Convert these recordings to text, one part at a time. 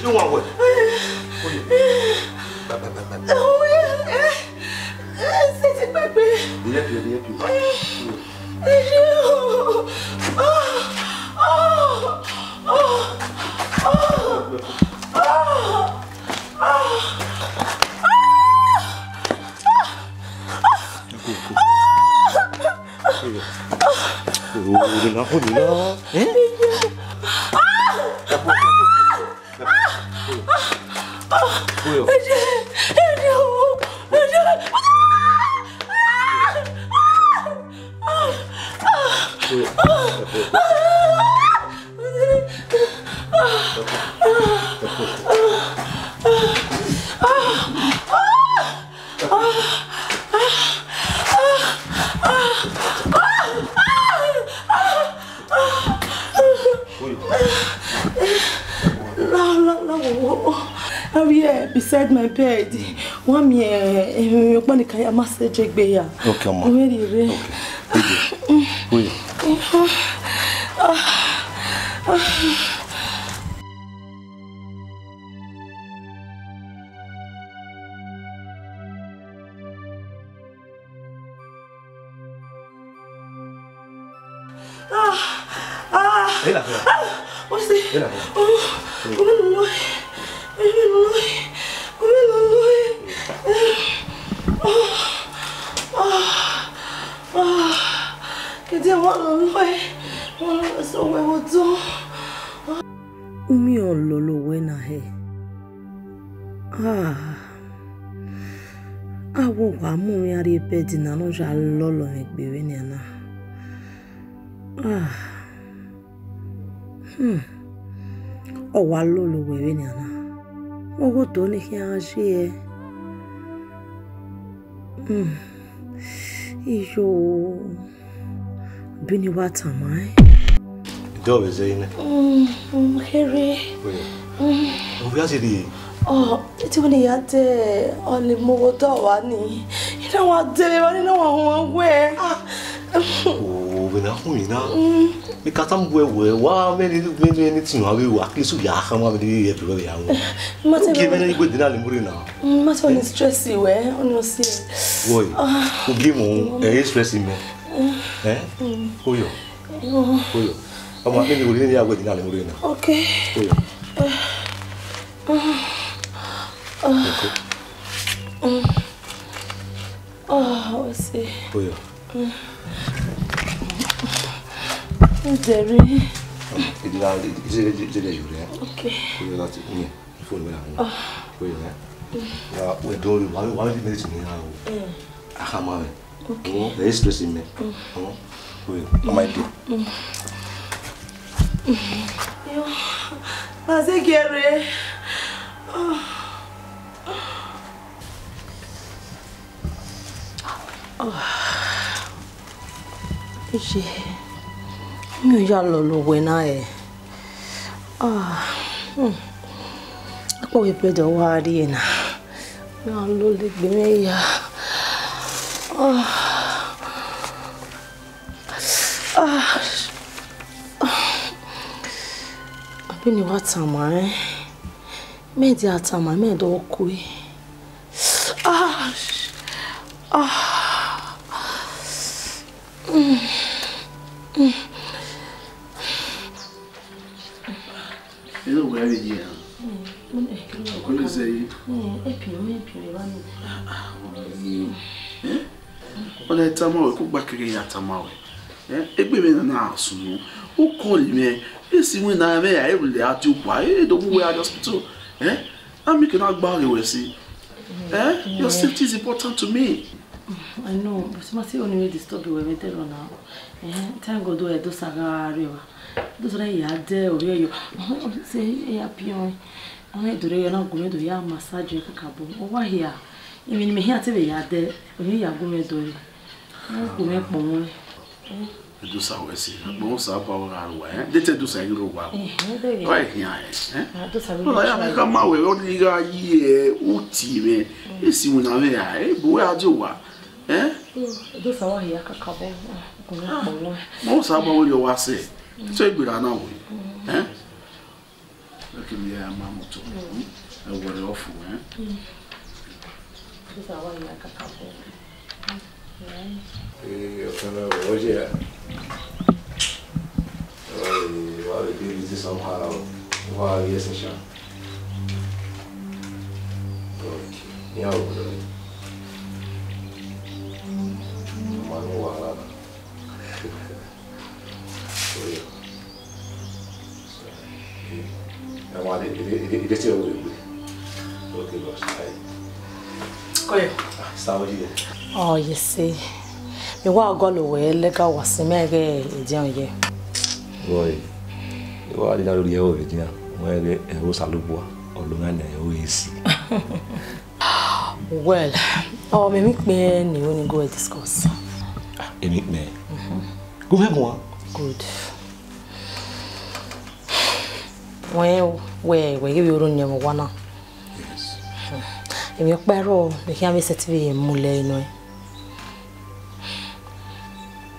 You want what? C'est bébé. Beside my bed, one me, you want to master jig okay, ma. Really, Oui. What's it? Umi ololo wena he. Awo wa mu yari bedi na no ja lolo egbewe ni ana. O wa lolo wewe ni ana. Ogo to ni ki aje e. Iyo bini wata mai. Dove Zaina? Harry. Oh, it's when he had only more wani. You know what, David, no one where. Oh, when I'm now. Because I'm where many anything I will at least we are coming everywhere. Must give any good dinner in Murina. Must want to stress you, on your seat. Boy, who give me a stressing me. Eh? Who you? Who you? I'm not going to be able to get Murina. Okay. Let's see. Who you? Jerry. Okay. We're not in here. We're doing why did medicine now? I come out. Okay. There is stress in me. I might do. Mas é Gary. Mi ya lo wena e. Apo we play the wari na. Na lo le gbe me ya. Abini watama e. Me di atama me do ku e. You know where we are. What is it? Well, I tell my cook back again at Tamawe. If we win an house, who call me? You see, when I may, I will let you quiet. Don't wear the hospital. I'm making out bargain with see. Your safety is important to me. I know, but you must only way to stop you when we tell you now. Thank God, do a dosagari. Those are yade or you say a pion. I made to real not going to ya massage a cabo. Over here. You mean me here to be yade when you are going to do it. Who make more? Do so, I see. Most of our way. They do say you right here. Well, I am come away only a year. Uti, you see when I'm here, where do what? Those are here, cabo. Most of our you was say. Say good now. que me é uma moto. Eu vou lá fora, This is why you like a couple. Eu falei hoje é. Olha, ele disse somehow. Vai esse chá. Ok. E agora? Mano, wala. Ele disse eu. Ok, boss. Koyo. Estava de. Oh, you see. Me wa golo we lega wasimege ejian ye. Boy. Eu ali na lórí o Virginia. Mo ere e o salubo olunga na e o isi. Well, oh me make me ni we go discuss. E make me. Go me mo. Good. Well, we give you run nyam wana. Yes. Emi okpero me kia me setvi mule ino.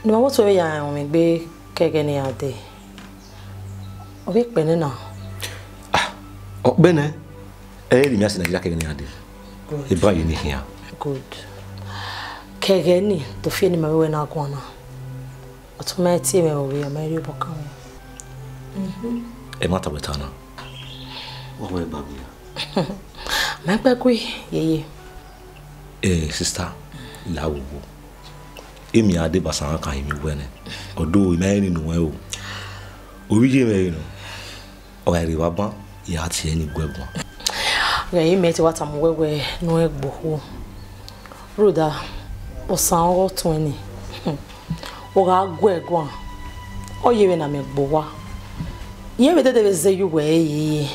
Ni ma woto ya o me gbe kege ni ade. O be pe ni na. O bene. E ri mi asi na jira kege ni ade. E ba yi ni hia. Good. Kege ni to fi ni ma we na agwana. Automati me o we ma ri bokan. E mata betana. O we ba mi. Ma pe kwi yeye. Sister, la wo. Emi ade basan kan mi wene. Odo ime ni nu o. Owi je me no. O ga ri wa ban ya ti eni gwegbon. Ya yi me ti wa tam wewe no egbo ho. Roda o san o tun ni. O ga gwegbon. O yewe na me gbo wa. Ye me de be ze yu we yi.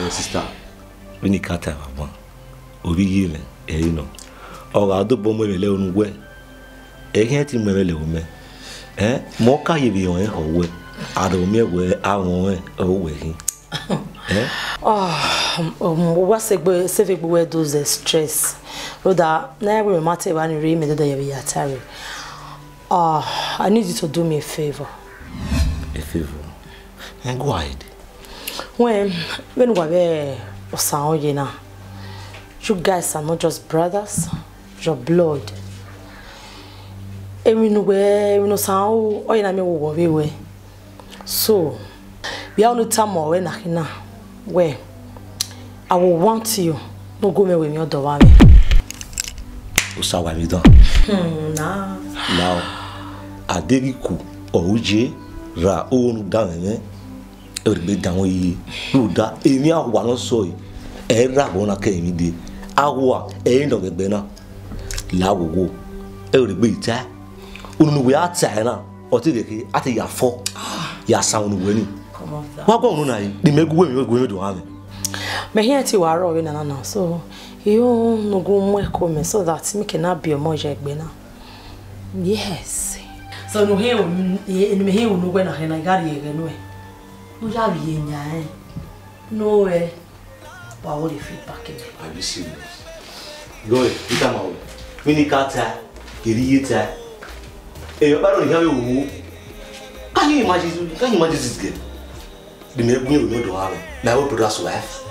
Sister, we ni kata wa ban. Owi ye le you know. O ga do bo mo le onu we. E hen ti mo le o me. Mo ka ye bi on e ho we. Ado mi we awon o we hin. What say we those stress. Roda, na we matter when you read me that you are tired. I need you to do me a favor. A favor? And go ahead. When we were Osaoyena, you guys are not just brothers, your blood. And we know sound or in me so we are no time more when I where I will want you no go me with me do wa me. Osawa mi dan. Nah. Now Aderiku Ouje ra onu da me. E ri be dan yi. Ruda emi awa no so yi. E ra bo na ke mi de. Awa e ndo gbe na. La wo. E ri be ita. Unu we ata na. O ti de ki ati ya fo. Ya sound we ni. Come on. Wa go nu na yi. Di me gu we do ha me. Me here ti wa ro we na na so you no go mo ko me so that me can be mo je gbe na. Yes. So no here me here no go na he na gari ye no e. No ja bi nya no e. Wa wo the feedback e. Are you serious? Go it, ita ma wo. Fini kata, kiriyeta. E yo ba ro ni ha wo. Can you imagine this girl? The me gun you do have. My old brother's wife.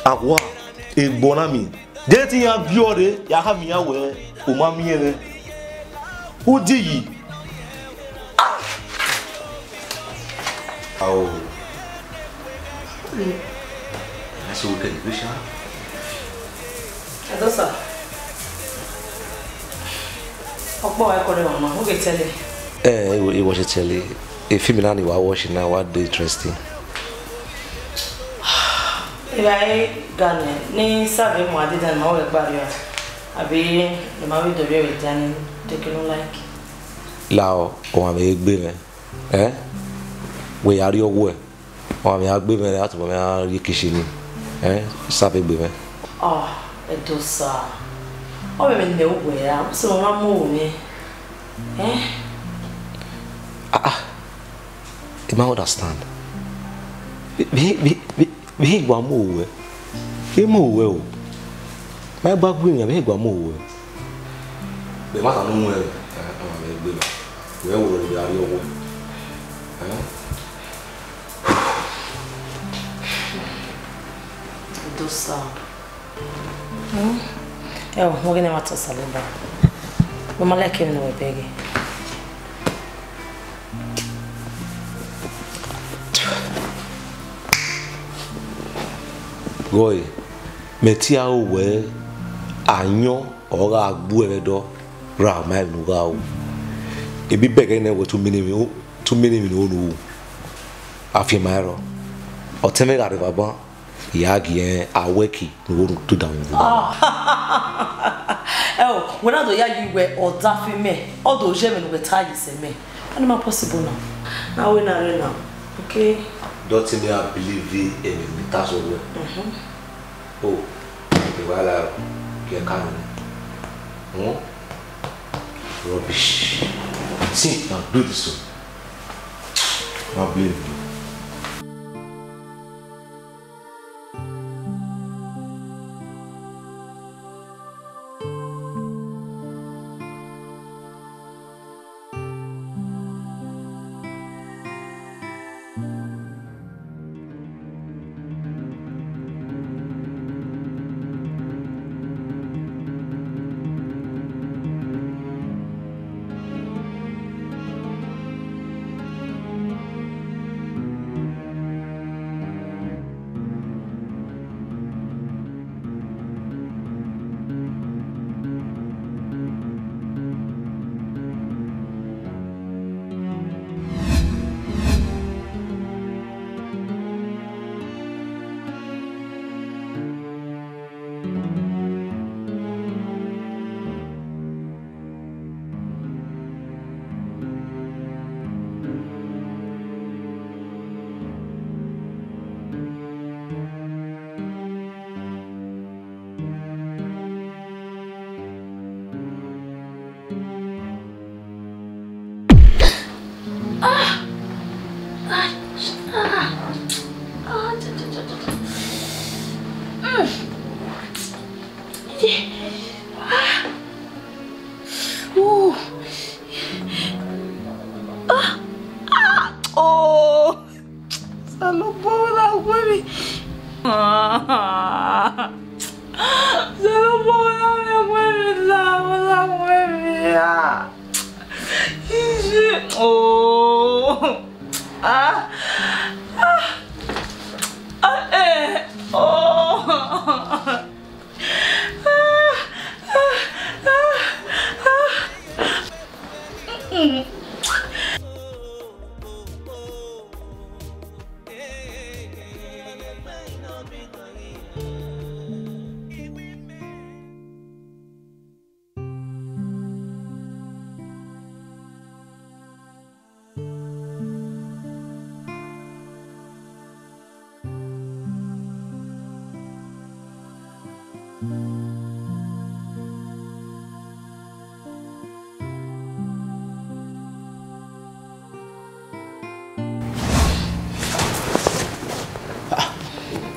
Agwa e gbona mi. De ti yan bi ore, ya ha mi yan we, o ma mi ere. O di yi. Aw. Aso ke ni bisha. Adosa. Opo e ko le mama, o ge tele. It was a tele. A female ni wa watching now what they interesting. Ibai gane ni sabe mo adi dan ma o gba ri abi le ma wi do re we dan take no like. Lao o ma be gbe me. We ari owo e. O ma be agbe me ati mo me ari kishi ni. Sabe gbe me. Edosa. O me ne wo ya, so ma mo mi. You might understand. Be gwa mo we. Ke mo we o. My back green ya be gwa mo we. Be ma ta no mo e. We wo le ari owo. Dosa. We're going to to Saliba. Mama like him no begi. Goy, metia we anyo ora agbu edo ra ma nuga o. Ebi bege na we 2 minutes no afi mairo. O teme ga de baba yagi aweki no to down. When I do you were or daffy me, all those German will tie you say me. And not possible now. Now we now. Okay. Don't me I believe in that's all. Oh, while I get coming. Rubbish. See, now do this one. I believe you.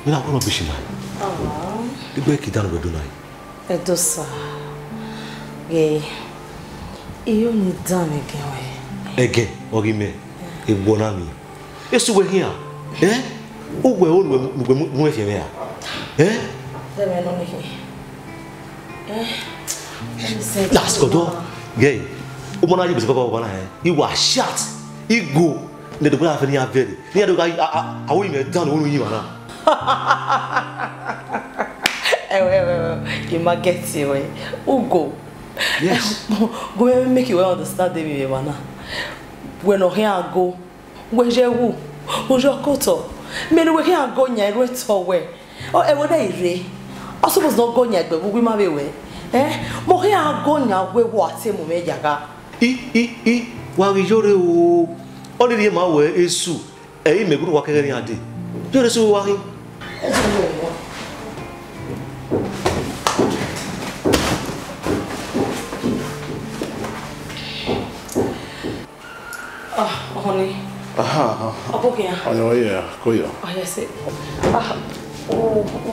You know what rubbish now? The boy kid down with do now. Dosa. Gay. You need done again. Again, Ogime. E bonami. Yes, we here. Eh? Who we all we here. Eh? Let me know here. Last go. Gay. Umona you be papa ubana eh. You were shot. You go. Ne do go afeni averi. Ne do ga awo me down wonu yi wana. You might get it. Ugo. Yes. Go make you well understand me, Wana. When no here go, where's your woo? Who's your koto? Men we here go near it away. Oh, ever day. I suppose not go yet, but we might away. Eh? More here go near where what him may yaga. While we jore already my way is Sue. Eh, me good work any day. You're so working. Honey. Oh, yeah, go here. Oh, yes.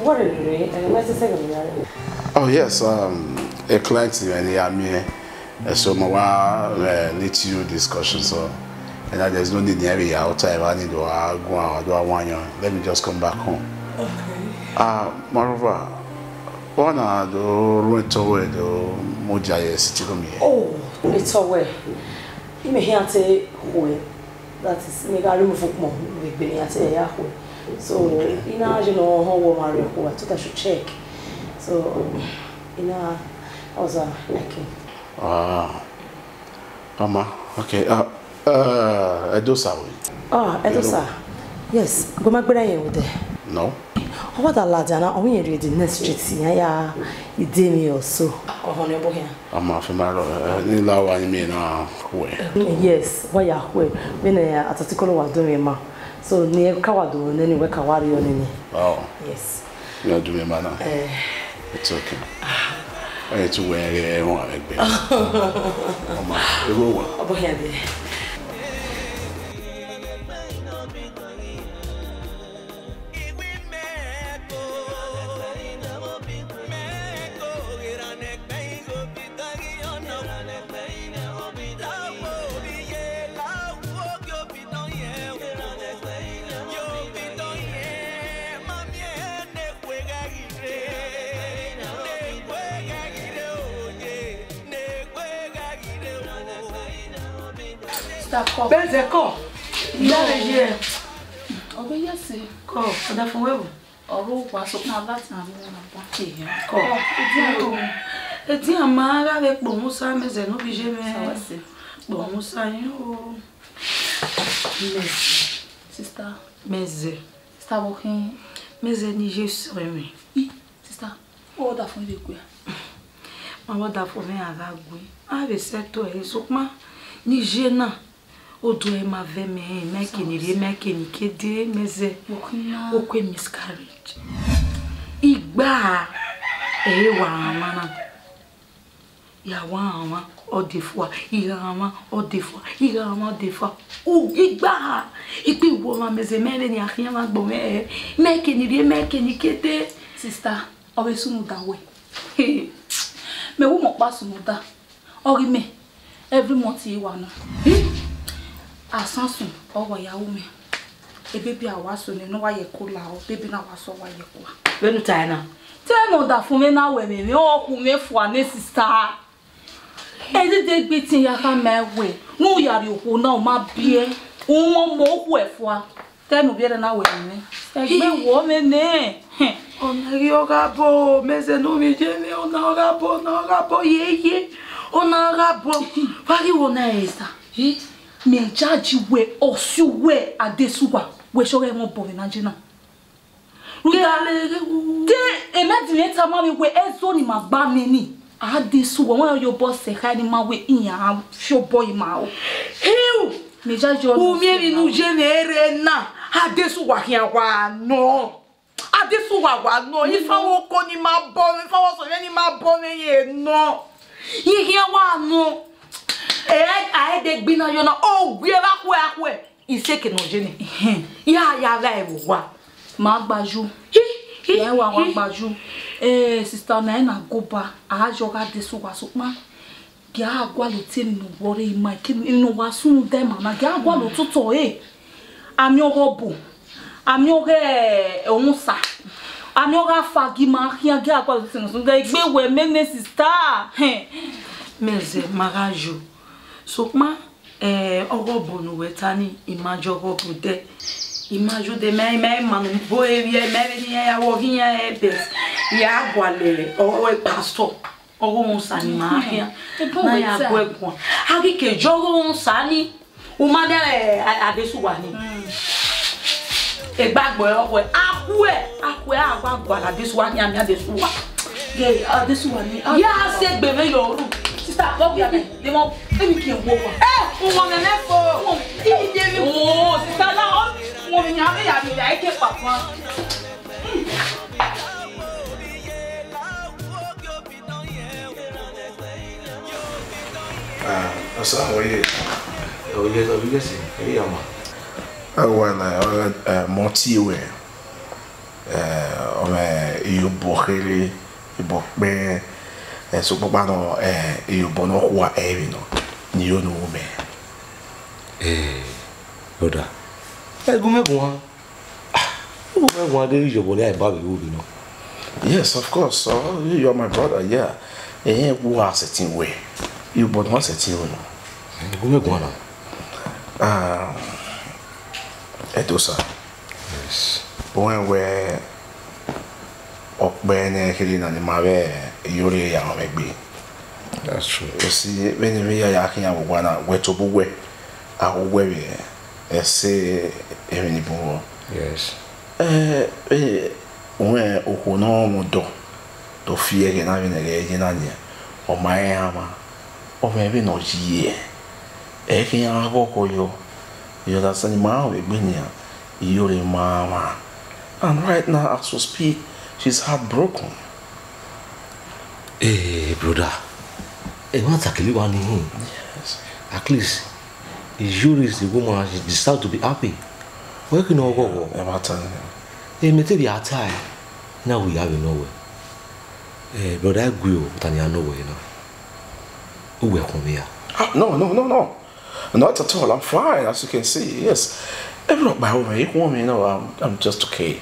What are you doing? Where's the second one? Oh, yes, a client and yeah, me. So, my need you discussion, so And there's no need to be outside. I need to go out, do I want you? Let me just come back home. Okay. Moreover, one of the rent away the Mojaya city room here. Oh, it's away. You may hear say who that is make a room for more with Benny at Yahoo. So, you know how woman who I thought I should check. So, you know, I was like, Mama, okay. Edosa. Edosa. Yes, go back with there. No. What a lad, and I mean, read the next street. Yeah, you did me or so. Oh, honey, boy. I'm a female. You know what I mean? Yes, why are we? When a article was doing ma. So near Kawado, and then you work a warrior in it. Oh, yes. You're doing man. It's okay. I had to wear a one like that. Over here. Benze ko. Yare je. Obe yesi. Ko, oda fun wewo. Oro wa so na lati na mi na ba. Ko. Edi amara ve po musa meze no bi je me. Sawase. Bo musa yin o. Sister. Meze. Sister walking. Meze ni je sere mi. Sister. O da fun ile ku ya. Ma da fun me aga gbe. A be seto e so pa. Ni je na. Odo e ma ve me mekini kede meze okwe miscarriage igba e wa mana ya wa odefua irama odefua o igba ipi wo ma meze mele ni akia ma gbo me mekini kede sister obe sunu da we me wo mo pa sunu da ori me every month yi wa no asansun owo yawo me e baby awaso ni no wa ye ko la o baby na waso wa ye ko benu taina no da fun me na we me o ku me fu ane sister e de gbe tin ya ka me we nu yari oku na o ma bie o mo ku e fu a tenu bi na we me e gbe wo me ne ona yoga bo meze no mi je me ona ga bo ye ona ga bo pari wona esta me judge we osu we adesuwa we sure mo bo na jina de imagine ta ma we ezo ni ma gba me ni adesuwa won yo boss se ka ni ma we iyan sho boy ma o me judge o mi ri nu genere na adesuwa kian wa no ifa wo ko ni ma bo mi fa wo so ni ma bo me ye no kian wa no I de gbina yo na o gbe akwe iseke no je ni ya la e wa ma gbaju ya wa gbaju sister na go ba a joga de so wa so pa dia agwa lo ti nu wore ma inu wa sun de mama dia agwa lo tuto ami ogobo ami oge onsa ami oga fagima kia dia agwa lo ti nu sun de gbe we mene sister meze marajo sokma ogobo no wetani imajo ogobo de me manu bo ewie me ni ya wo hiya ebes ya gwale o pastor ogo unsa ni ma hia na ya gwegwa hagi ke jogo unsa ni o ma de adesuwa ni egbagbo owo akwe agwa adesuwa ni ami adesuwa ge adesuwa ni ya se gbeme yoru sister go ya de mo e mi ki wo wa wo me mefo ide mi sister la wo mi nya me ya mi ya ke papa asa oye obligasi yama well motiwe o me you bokele ibokbe so papa no you bono kwa evi no ni yo no me Brother. Yes, of course. So you are my brother, yeah. And who are certain way? You but one certain way. Edosa. Yes. When we're up when killing an mare, you're young, maybe. That's true. You see, when we are yaking our one, where to be, I will wear it. Say, any more. Yes. When Okono to fear and having a legend or my ama, or maybe not ye. Eking Agokoyo, you're that animal with Binia, you're mama. And right now, as we speak, she's heartbroken. Hey, brother. Hey, what's actually one in him? Yes. At least, Yuri is the woman, she decided to be happy. Where can you go? Hey, me tell you outside. Now we have nowhere. Hey, brother, I grew up, but I know where you know. Who will come here? No. Not at all. I'm fine, as you can see. Yes. Everyone by home, you know, I'm just okay.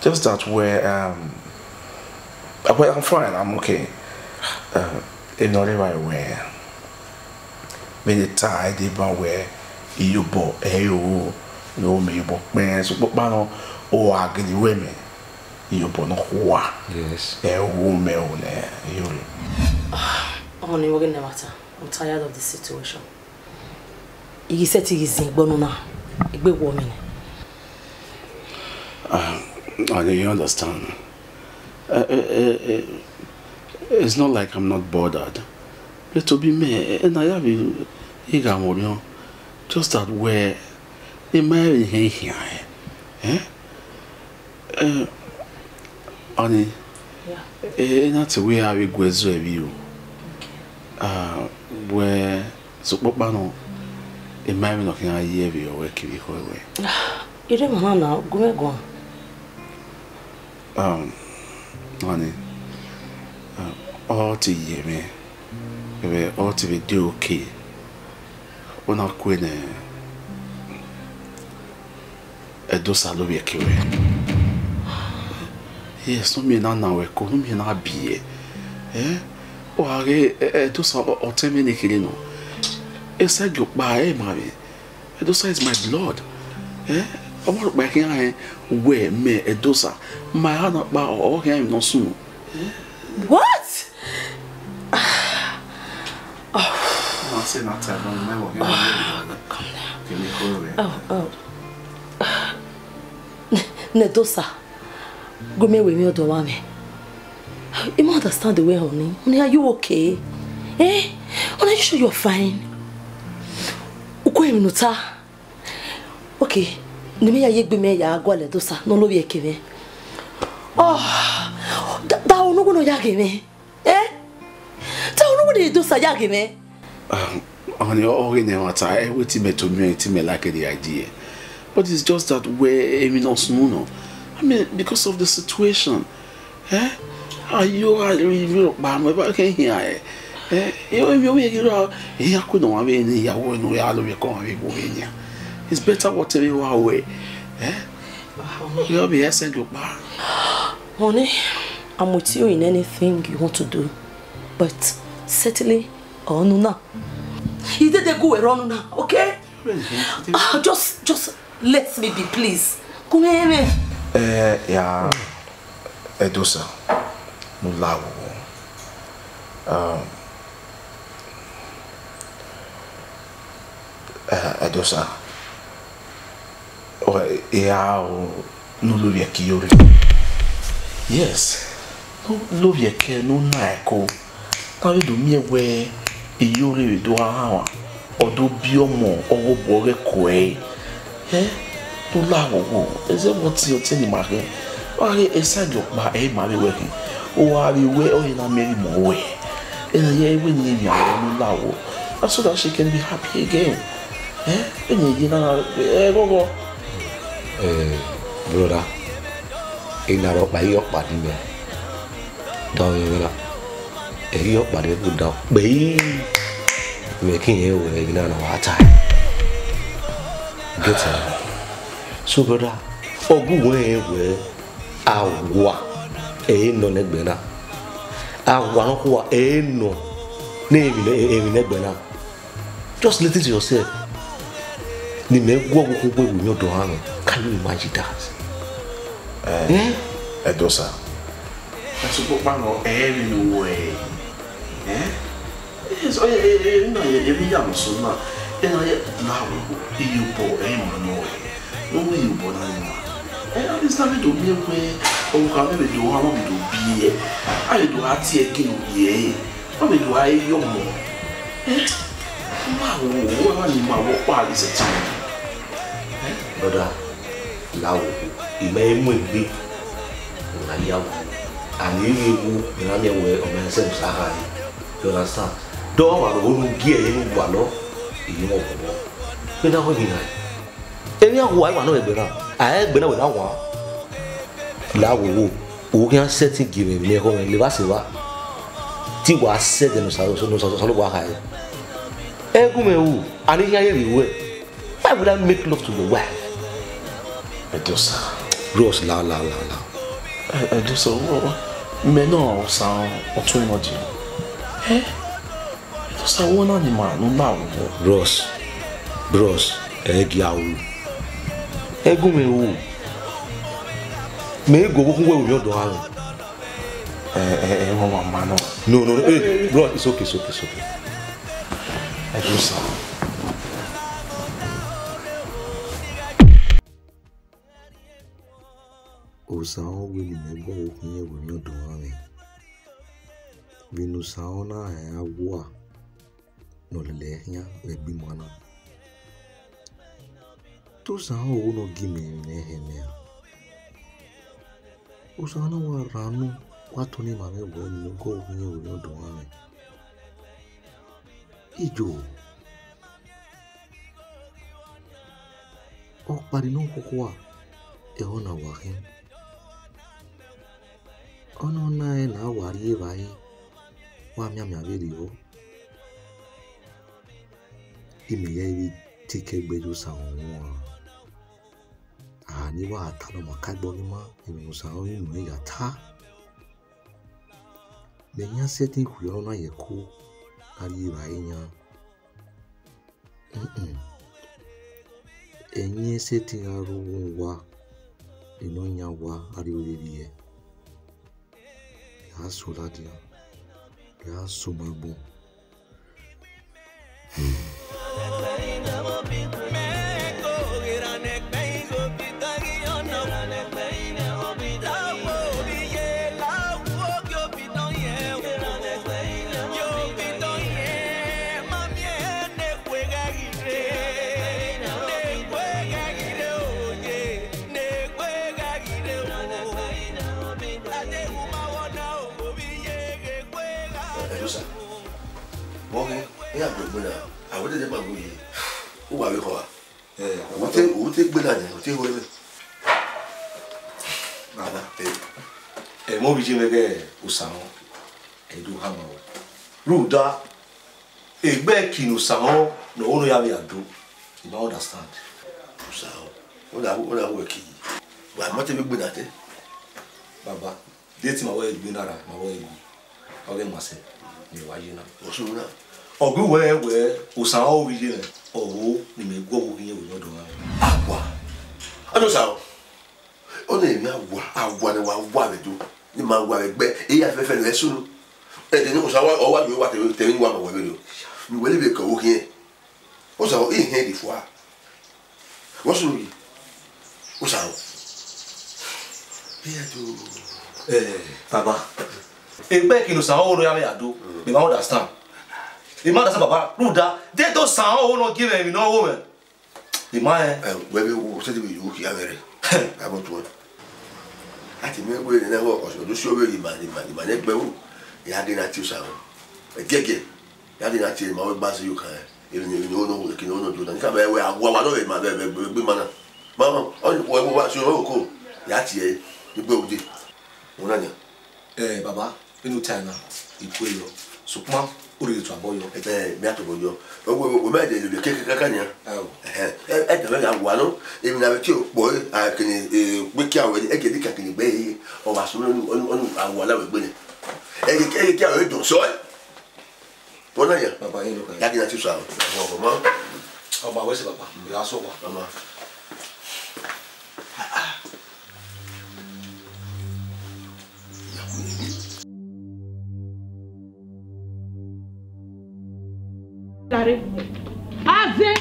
Just that where I'm fine. I'm okay. In the right way. Many times they ban where you bought you know me bought man so but no or I get the women you bought no who Yes. woman you. Honey, we're gonna matter. I'm tired of this situation. You said he is in Bonona. A big woman. You understand? It's not like I'm not bothered. It to be me, and I have you. Just that where they marry here, honey. Yeah. That's the way I will go as you. Where so Bano, a marry knocking a year of your work if you go away. You don't know now. Go. Honey, all to ye me. We ought to be do okay. When I queen a dosa love your kiwi. Yes, no me now, we call me not be. Or a dosa or 10 minutes killing. A said you buy, Mammy. A dosa is my blood. I want back here where me a dosa. My hand up by all him no soon. What? I'll say not time on my Come down. Nedosa. Go me with me or Doame. You don't understand the way, honey. Honey, are you okay? Honey, are you sure you're fine? Uko minuta. Okay. Nime ya yegbe me ya agwa le dosa. No lo ye keme. Da ono go no ya keme. Da ono go de dosa ya keme. On your organ, I ultimate to me like the idea. But it's just that way, I mean, no. I mean, because of the situation. Are you really bad? I can't hear. It's better whatever you are away. You'll be sent you back. Honey, I'm with you in anything you want to do. But certainly, oh no. You did the go around now, okay? Just let me be, please. Come here. Yeah. Edosa. No love. Edosa. Oh, yeah. No love your kiori. Yes. No love your care. No naiko. Now you do me where. Iyori do hawa odo biomo owo bore koe to lawo is it what you tell me here why inside your ba marry working o are we o ina marry more way and ye we need you no lawo so that she can be happy again and you know go brother ina ro ba yo pa ni me do yo yo ba de good dog be making you we na no ata Get it? So brother, ogu we awa no negbena. Awa no kwa no negbena. Just listen to yourself. Ni me gwo gwo we nyo do hanu. Can you imagine that? Edosa. Asupo pano no way. So no ye yam so na. Na you bo no. No you bo na ni. This time do be we o ka me do ha mo do bi e. I do ati e kin ye. O me do ai yo mo. Ma wo ni ma wo pa this time. Brother, lawo ime mu bi na yawo. And you na me we o men se saha. You understand? Do wa ro nu gi e ni wa lo. Iyi mo bo. Pe na ho bi na. Eni awo ai wa no egbe na. A egbe na we na wa. Lawo o kan setting give me ho le ba se wa. Ti wa set no sa lo wa ha. Egume wu ani ya ye we. Why would I make love to your wife? Edosa. Rose la. Edosa me no sa otun mo ji. Edosa wo na ni ma no na wo. Rose. Egiawu. Egume wu. Me go kun we mi odo ha. Mo mama no. No. Hey, bro, it's okay. Edosa. Osao we ni me go kun ye we mi odo ha. Vinu saona e awa. No le hia we bi mana. To sao no gime ne hemia. Osana wa ranu watu ni mame we ni go kun ye we odo ha. Ijo. O pari no kokwa e ona wa hin. Ono na wari vai wa mia veri o ime ye tike gbeju sa won ani wa ta no makagbo ni ma ime sa o ni ya ta me nya setting ku yo na ye ko ari vai nya enye setting aru wa ino nya wa ari ori ye ya sola dia ya sumabo ya gbogbo àwọn tete gbagbo yi o wa we ko wa o te gbe la ni o te wo le baba mo bi jime ke usan e do ha mo ruda egbe kinu san no ono ya be ado you don't understand usan o la wo ki wa mo te gbe na te baba date ma wo egbe nara ma wo egbe o ge mase ni wa yi na o so na ogu we usan o wi je owo ni me gwo wo yin wo do ha agwa ado sa o na emi agwa ni wa le do ni ma wa egbe e ya fefe le sunu e de ni o sa wa mi wa te ni wa mo we lo mi we le be ko wo yin o sa o e hin di fois wo sunu yi o sa o e ya do baba egbe kinu san o no ya be ado me ma understand the man doesn't baba ruda they don't sound oh no give him no woman the man we we say we you ki amere about one ati me we na wo ko so do so we ma egbe wo ya de na ti o sa o gege ya de na ti ma we ba se you kan even you know ki no do na ka be we agwa wa no we ma be mana mama on we wa so ro ko ya ti e igbe ode won na nya baba inu China ipo yo sukuma ori to aboyo mi ato boyo we me de le keke kaka nya quand même avoir non et il n'avait que boy avec une qui a et qui dit qu'il est on va se on avoir là avec et qui a eu donc ça bon là papa il y a qui n'a tout ça comment oh bah ouais c'est papa il a ça quoi maman Aze,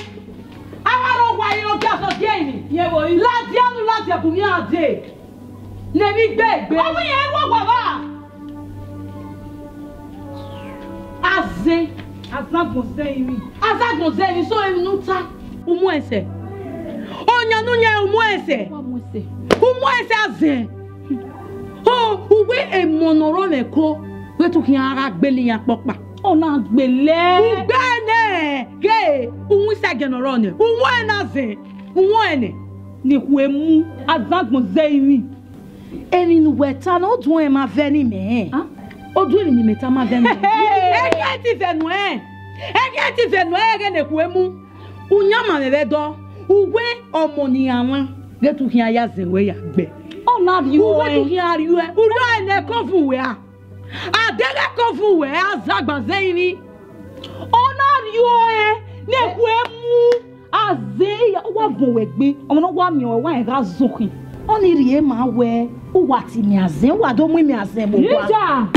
awaro wa yo ki aso geni. Yewo yi. Lati anu lati abumi ade. Nemi gbegbe. Owo yen wo gwa ba. Aze, azagbonze imi. Azagbonze imi so emi nuta. Umu ese. Onya nu nye umu ese. Umu ese aze. Oh, uwe e monoro meko. We tu ki ara gbeli yan popa. Ona gbele. Ugbene. Ge, unwi sa generone. Unwe na ze. Unwe ni kwemu azagbonze imi. Emi nu weta na odun e ma veni me. Ah? Odun emi ni meta ma veni. Ege ti venu e. Ege ti venu e ge ne kwemu. Unyama me do. Uwe omo ni awon. Ge tu hin aya zewe ya gbe. Ona ri o. Uwe tu hin ari we. Ulo ene kofu we a. Adele kofu we azagbanze imi. Ona ri o e ne kwemu aze ya wa gun we gbe. Omo no wa mi o wa en ga zokin. Oni ri e ma we. Uwa ti mi azen wa do mu mi azen mo wa.